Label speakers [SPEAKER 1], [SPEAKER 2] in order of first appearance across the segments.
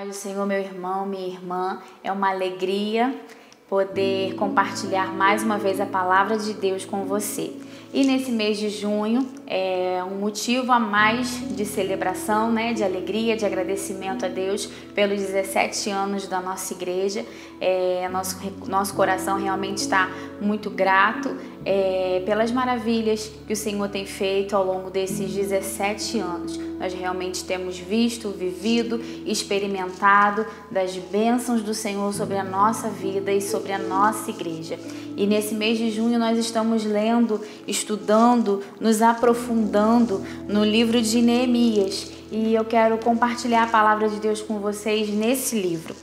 [SPEAKER 1] Paz do Senhor, meu irmão, minha irmã, é uma alegria poder compartilhar mais uma vez a palavra de Deus com você. E nesse mês de junho é um motivo a mais de celebração, de alegria, de agradecimento a Deus pelos 17 anos da nossa igreja. Nosso coração realmente está muito grato pelas maravilhas que o Senhor tem feito ao longo desses 17 anos. Nós realmente temos visto, vivido, experimentado das bênçãos do Senhor sobre a nossa vida e sobre a nossa igreja. E nesse mês de junho nós estamos lendo, estudando, nos aprofundando no livro de Neemias. E eu quero compartilhar a palavra de Deus com vocês nesse livro.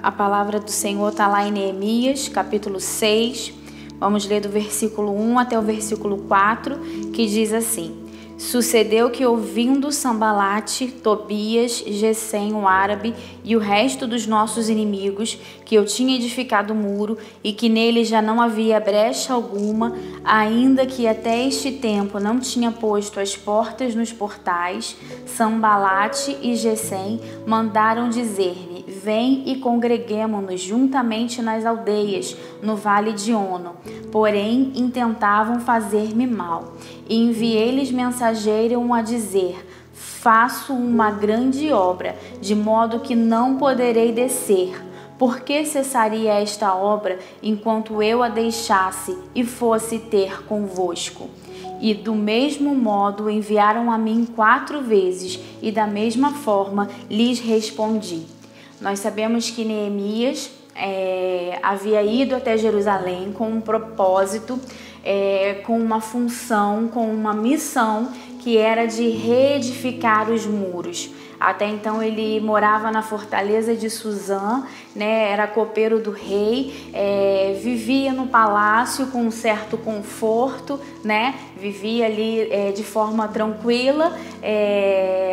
[SPEAKER 1] A palavra do Senhor está lá em Neemias, capítulo 6. Vamos ler do versículo 1 até o versículo 4, que diz assim: Sucedeu que, ouvindo Sambalate, Tobias, Gesem, o árabe, e o resto dos nossos inimigos, que eu tinha edificado o muro e que nele já não havia brecha alguma, ainda que até este tempo não tinha posto as portas nos portais, Sambalate e Gesem mandaram dizer-me: Vem e congreguemo-nos juntamente nas aldeias, no vale de Ono. Porém, intentavam fazer-me mal. E enviei-lhes mensageiro a dizer: Faço uma grande obra, de modo que não poderei descer. Por que cessaria esta obra enquanto eu a deixasse e fosse ter convosco? E do mesmo modo enviaram a mim 4 vezes, e da mesma forma lhes respondi. Nós sabemos que Neemias havia ido até Jerusalém com um propósito, com uma função, com uma missão que era de reedificar os muros. Até então ele morava na fortaleza de Suzã, era copeiro do rei, vivia no palácio com um certo conforto, vivia ali de forma tranquila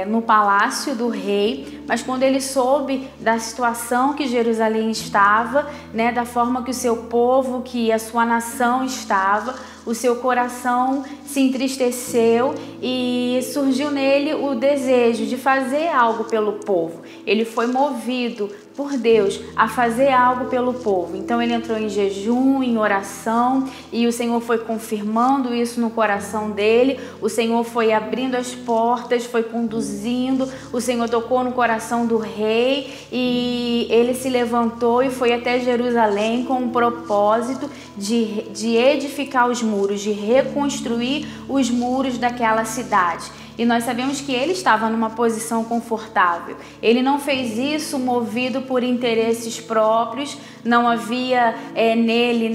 [SPEAKER 1] no palácio do rei. Mas quando ele soube da situação que Jerusalém estava, da forma que o seu povo, que a sua nação estava, o seu coração se entristeceu e surgiu nele o desejo de fazer algo pelo povo. Ele foi movido por Deus a fazer algo pelo povo. Então ele entrou em jejum, em oração, e o Senhor foi confirmando isso no coração dele. O Senhor foi abrindo as portas, foi conduzindo. O Senhor tocou no coração do rei e ele se levantou e foi até Jerusalém com o propósito de edificar os muros, de reconstruir os muros daquela cidade. E nós sabemos que ele estava numa posição confortável. Ele não fez isso movido por interesses próprios, não havia nele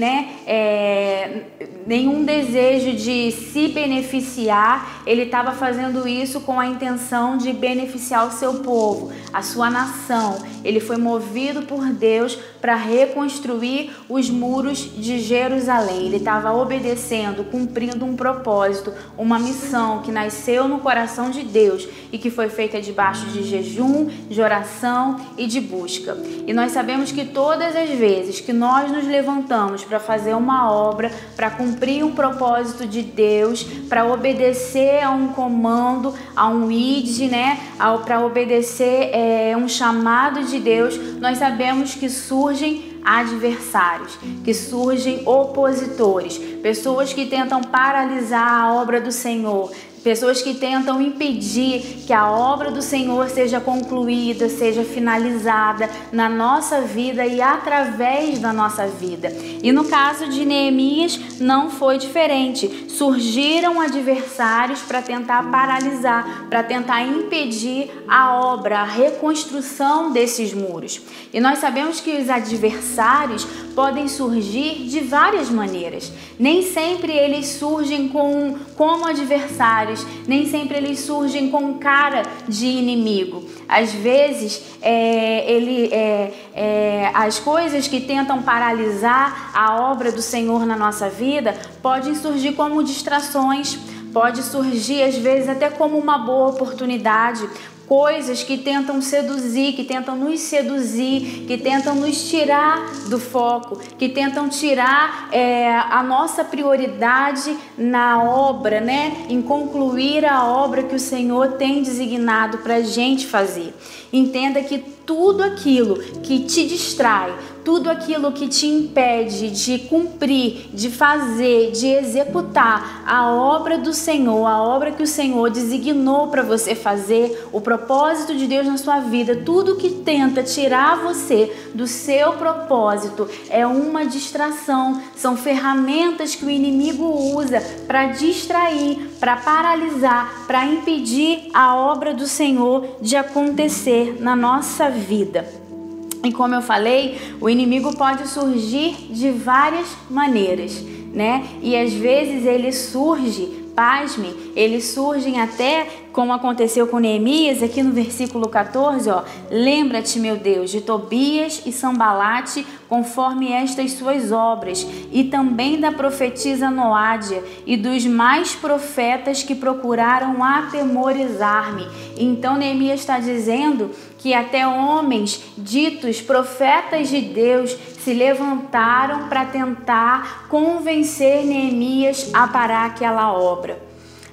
[SPEAKER 1] nenhum desejo de se beneficiar. Ele estava fazendo isso com a intenção de beneficiar o seu povo, a sua nação. Ele foi movido por Deus para reconstruir os muros de Jerusalém. Ele estava obedecendo, cumprindo um propósito, uma missão que nasceu no coração de Deus e que foi feita debaixo de jejum, de oração e de busca. E nós sabemos que todas as vezes que nós nos levantamos para fazer uma obra, para cumprir um propósito de Deus, para obedecer a um comando, a um ID, para obedecer um chamado de Deus, nós sabemos que surgem adversários, que surgem opositores, pessoas que tentam paralisar a obra do Senhor, pessoas que tentam impedir que a obra do Senhor seja concluída, seja finalizada na nossa vida e através da nossa vida. E no caso de Neemias não foi diferente. Surgiram adversários para tentar paralisar, para tentar impedir a obra, a reconstrução desses muros. E nós sabemos que os adversários podem surgir de várias maneiras. Nem sempre eles surgem como adversários. Nem sempre eles surgem com cara de inimigo. Às vezes, as coisas que tentam paralisar a obra do Senhor na nossa vida podem surgir como distrações, pode surgir às vezes até como uma boa oportunidade, coisas que tentam seduzir, que tentam nos seduzir, que tentam nos tirar do foco, que tentam tirar a nossa prioridade na obra, né? Em concluir a obra que o Senhor tem designado para a gente fazer. Entenda que tudo aquilo que te distrai, tudo aquilo que te impede de cumprir, de fazer, de executar a obra do Senhor, a obra que o Senhor designou para você fazer, o propósito de Deus na sua vida, tudo que tenta tirar você do seu propósito é uma distração, são ferramentas que o inimigo usa para distrair, para paralisar, para impedir a obra do Senhor de acontecer na nossa vida. E como eu falei, o inimigo pode surgir de várias maneiras, né? E às vezes ele surge, pasme, eles surgem até, como aconteceu com Neemias, aqui no versículo 14, ó. Lembra-te, meu Deus, de Tobias e Sambalate, conforme estas suas obras, e também da profetisa Noádia, e dos mais profetas que procuraram atemorizar-me. Então Neemias está dizendo que até homens ditos profetas de Deus se levantaram para tentar convencer Neemias a parar aquela obra.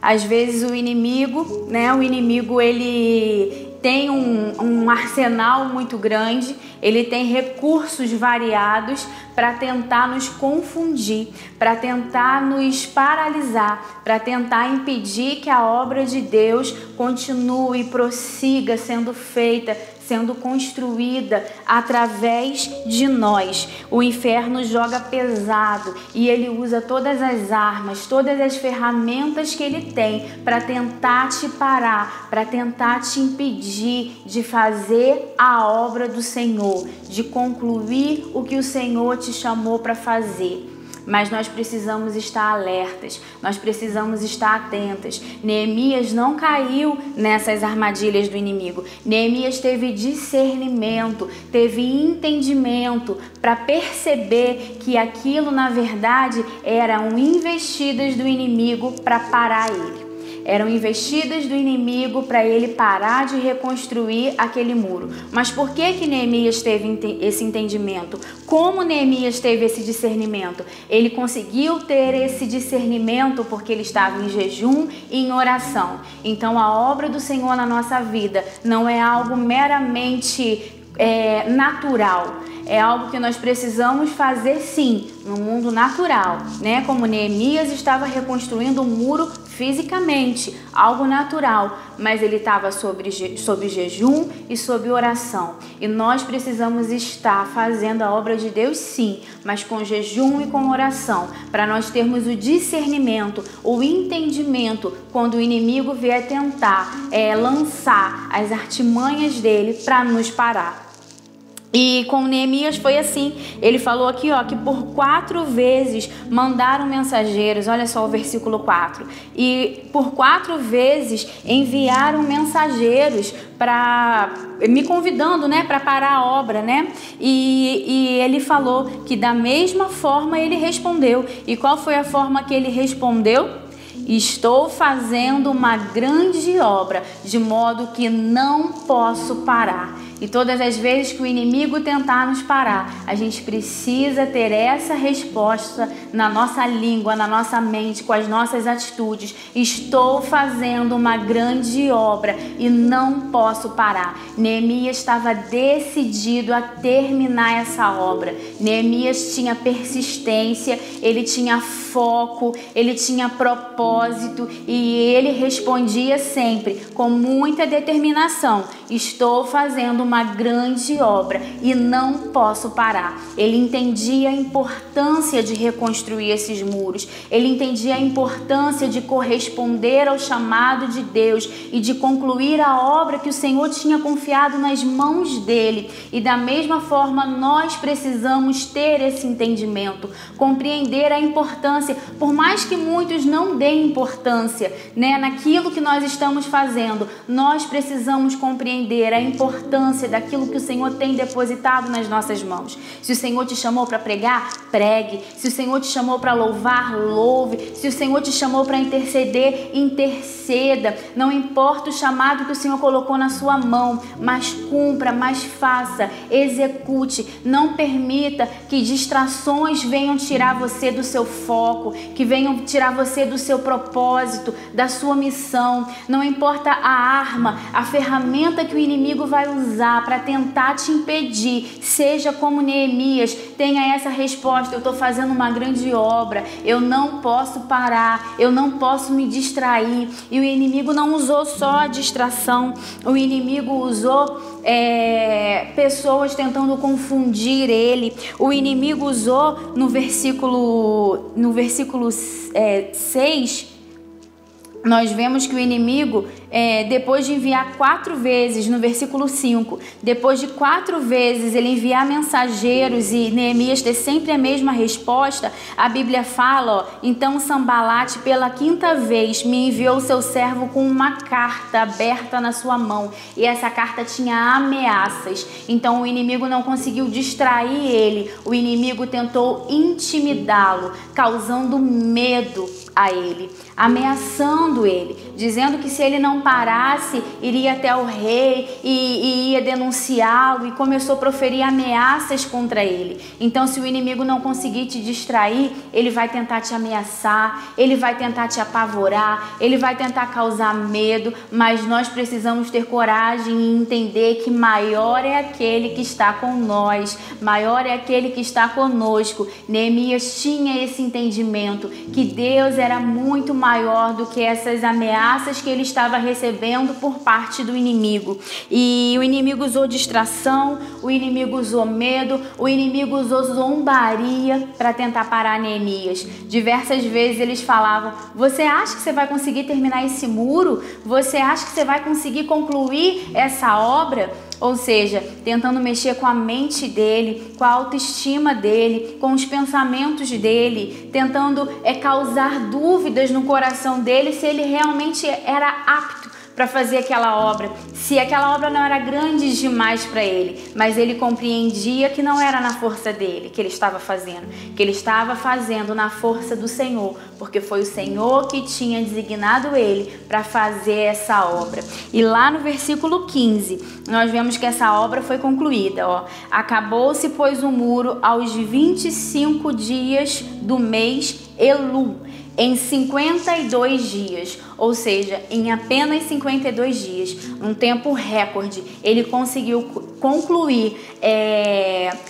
[SPEAKER 1] Às vezes o inimigo, né? O inimigo ele tem um arsenal muito grande, ele tem recursos variados para tentar nos confundir, para tentar nos paralisar, para tentar impedir que a obra de Deus continue, prossiga sendo feita, sendo construída através de nós. O inferno joga pesado e ele usa todas as armas, todas as ferramentas que ele tem para tentar te parar, para tentar te impedir de fazer a obra do Senhor, de concluir o que o Senhor te chamou para fazer. Mas nós precisamos estar alertas, nós precisamos estar atentas. Neemias não caiu nessas armadilhas do inimigo. Neemias teve discernimento, teve entendimento para perceber que aquilo, na verdade, eram investidas do inimigo para parar ele. Eram investidas do inimigo para ele parar de reconstruir aquele muro. Mas por que Neemias teve esse entendimento? Como Neemias teve esse discernimento? Ele conseguiu ter esse discernimento porque ele estava em jejum e em oração. Então a obra do Senhor na nossa vida não é algo meramente natural. É algo que nós precisamos fazer sim, no mundo natural, né? Como Neemias estava reconstruindo um muro fisicamente, algo natural, mas ele estava sob jejum e sob oração. E nós precisamos estar fazendo a obra de Deus sim, mas com jejum e com oração, para nós termos o discernimento, o entendimento, quando o inimigo vier tentar lançar as artimanhas dele para nos parar. E com Neemias foi assim, ele falou aqui ó, que por 4 vezes mandaram mensageiros, olha só o versículo 4, e por 4 vezes enviaram mensageiros para me convidando, né, para parar a obra, né, e ele falou que da mesma forma ele respondeu. E qual foi a forma que ele respondeu? Estou fazendo uma grande obra, de modo que não posso parar. E todas as vezes que o inimigo tentar nos parar, a gente precisa ter essa resposta na nossa língua, na nossa mente, com as nossas atitudes. Estou fazendo uma grande obra e não posso parar. Neemias estava decidido a terminar essa obra. Neemias tinha persistência, ele tinha foco, ele tinha propósito e ele respondia sempre com muita determinação. Estou fazendo uma grande obra e não posso parar. Ele entendia a importância de reconstruir esses muros. Ele entendia a importância de corresponder ao chamado de Deus e de concluir a obra que o Senhor tinha confiado nas mãos dele. E da mesma forma nós precisamos ter esse entendimento, compreender a importância, por mais que muitos não deem importância, né, naquilo que nós estamos fazendo, nós precisamos compreender a importância importância daquilo que o Senhor tem depositado nas nossas mãos. Se o Senhor te chamou para pregar, pregue. Se o Senhor te chamou para louvar, louve. Se o Senhor te chamou para interceder, interceda. Não importa o chamado que o Senhor colocou na sua mão, mas cumpra, mas faça, execute. Não permita que distrações venham tirar você do seu foco, que venham tirar você do seu propósito, da sua missão. Não importa a arma, a ferramenta que o inimigo vai usar para tentar te impedir, seja como Neemias, tenha essa resposta: eu estou fazendo uma grande obra, eu não posso parar, eu não posso me distrair. E o inimigo não usou só a distração, o inimigo usou pessoas tentando confundir ele. O inimigo usou no versículo 6, nós vemos que o inimigo, depois de enviar 4 vezes, no versículo 5, depois de 4 vezes ele enviar mensageiros e Neemias ter sempre a mesma resposta, a Bíblia fala, então Sambalate pela 5ª vez me enviou seu servo com uma carta aberta na sua mão, e essa carta tinha ameaças. Então o inimigo não conseguiu distrair ele, o inimigo tentou intimidá-lo, causando medo a ele, ameaçando ele, dizendo que se ele não parasse, iria até o rei e ia denunciá-lo, e começou a proferir ameaças contra ele. Então, se o inimigo não conseguir te distrair, ele vai tentar te ameaçar, ele vai tentar te apavorar, ele vai tentar causar medo, mas nós precisamos ter coragem e entender que maior é aquele que está com nós, maior é aquele que está conosco. Neemias tinha esse entendimento, que Deus era muito maior do que essas ameaças que ele estava recebendo por parte do inimigo. E o inimigo usou distração, o inimigo usou medo, o inimigo usou zombaria para tentar parar Neemias. Diversas vezes eles falavam: você acha que você vai conseguir terminar esse muro? Você acha que você vai conseguir concluir essa obra? Ou seja, tentando mexer com a mente dele, com a autoestima dele, com os pensamentos dele, tentando causar dúvidas no coração dele se ele realmente era apto para fazer aquela obra, se aquela obra não era grande demais para ele, mas ele compreendia que não era na força dele que ele estava fazendo, que ele estava fazendo na força do Senhor, porque foi o Senhor que tinha designado ele para fazer essa obra. E lá no versículo 15, nós vemos que essa obra foi concluída. Acabou-se, pois, o muro aos 25 dias do mês Elul, em 52 dias, ou seja, em apenas 52 dias, um tempo recorde, ele conseguiu concluir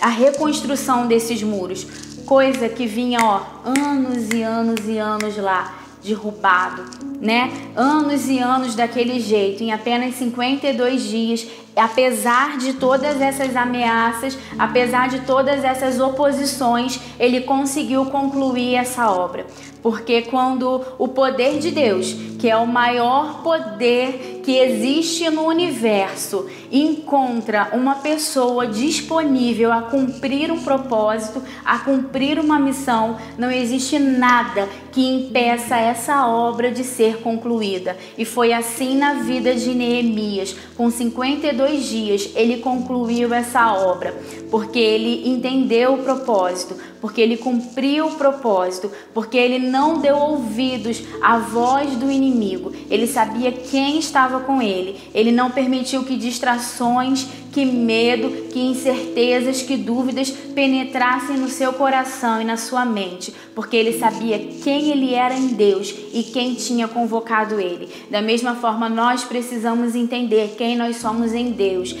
[SPEAKER 1] a reconstrução desses muros, coisa que vinha anos e anos e anos lá, derrubado, né? Anos e anos daquele jeito, em apenas 52 dias, apesar de todas essas ameaças, apesar de todas essas oposições, ele conseguiu concluir essa obra. Porque quando o poder de Deus, que é o maior poder que existe no universo, encontra uma pessoa disponível a cumprir um propósito, a cumprir uma missão, não existe nada que impeça essa obra de ser concluída. E foi assim na vida de Neemias. Com 52 dias, ele concluiu essa obra, porque ele entendeu o propósito, porque ele cumpriu o propósito, porque ele não deu ouvidos à voz do inimigo. Ele sabia quem estava com ele. Ele não permitiu que distrações, que medo, que incertezas, que dúvidas penetrassem no seu coração e na sua mente, porque ele sabia quem ele era em Deus e quem tinha convocado ele. Da mesma forma, nós precisamos entender quem nós somos em Deus,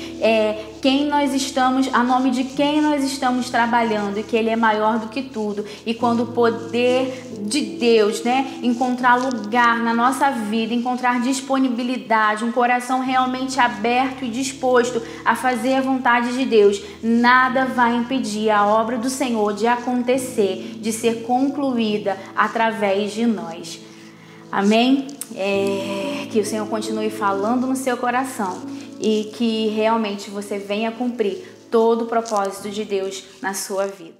[SPEAKER 1] quem nós estamos, a nome de quem nós estamos trabalhando, e que ele é maior do que tudo. E quando o poder de Deus, encontrar lugar na nossa vida, encontrar disponibilidade, um coração realmente aberto e disposto a fazer a vontade de Deus, nada vai impedir a obra do Senhor de acontecer, de ser concluída através de nós. Amém? Que o Senhor continue falando no seu coração e que realmente você venha cumprir todo o propósito de Deus na sua vida.